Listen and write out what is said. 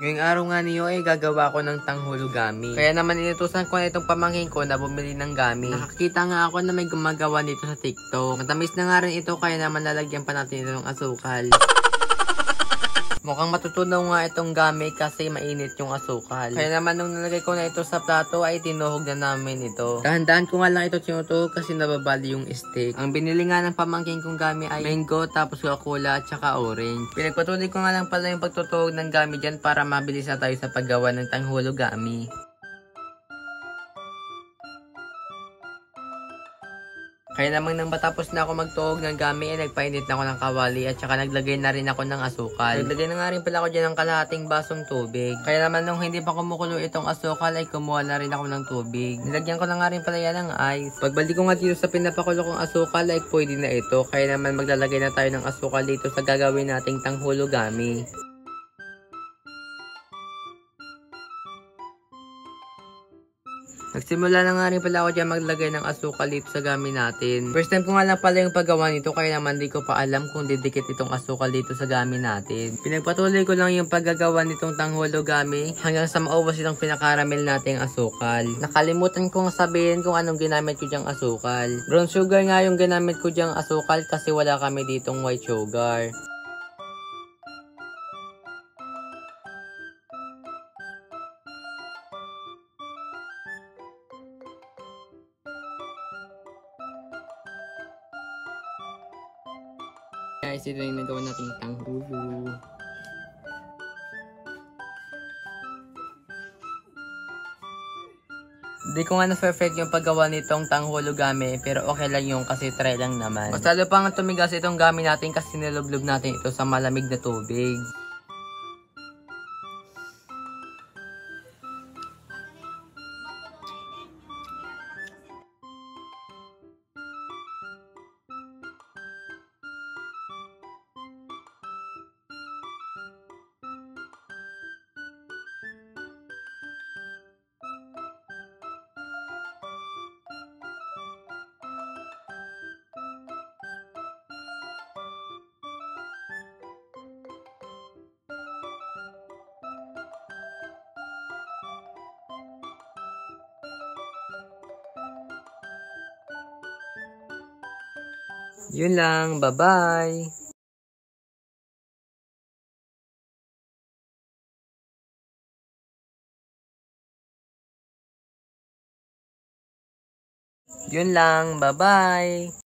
Ngayong araw nga niyo ay gagawa ko ng tanghulugami. Kaya naman inutusan ko na itong pamangkin ko na bumili ng gami. Nakakita nga ako na may gumagawa nito sa TikTok. Matamis na nga rin ito kaya naman lalagyan pa natin ito ng asukal. Mukhang matutunaw nga itong gami kasi mainit yung asukal. Kaya naman nung nalagay ko na ito sa plato ay tinuhog na namin ito. Dahan-dahan ko nga lang ito tinutuhog kasi nababali yung stick. Ang binili nga ng pamangkin kong gami ay mango, tapos Coca-Cola at saka orange. Pinagpatuloy ko nga lang pala yung pagtutuhog ng gami dyan para mabilis na tayo sa paggawa ng tanghulugami. Kaya naman nang matapos na ako magtuhog ng gami ay nagpainit na ako ng kawali at saka naglagay na rin ako ng asukal. Naglagay na nga rin pala ako dyan ng kalahating basong tubig. Kaya naman nung hindi pa kumukulo itong asukal ay kumuha na rin ako ng tubig. Nilagyan ko na nga rin pala yan ng ice. Pagbalik ko nga dito sa pinapakulo kong asukal ay pwede na ito. Kaya naman maglalagay na tayo ng asukal dito sa gagawin nating tanghulugami. Nagsimula na nga rin pala ako dyan maglagay ng asukal dito sa gami natin. First time ko nga lang pala yung paggawa nito kaya naman di ko pa alam kung didikit itong asukal dito sa gami natin. Pinagpatuloy ko lang yung paggagawa nitong tanghulugami hanggang sa maubos itong pinakaramel nating asukal. Nakalimutan kong sabihin kung anong ginamit ko dyang asukal. Brown sugar nga yung ginamit ko dyang asukal kasi wala kami ditong white sugar. Guys, ito yung nagawa nating tanghulo. Hindi ko nga na-perfect yung paggawa nitong tanghulugami pero okay lang yung kasi try lang naman. Mas lalo pang tumigas itong gami natin kasi nilublob natin ito sa malamig na tubig. Yun lang, bye-bye! Yun lang, bye-bye!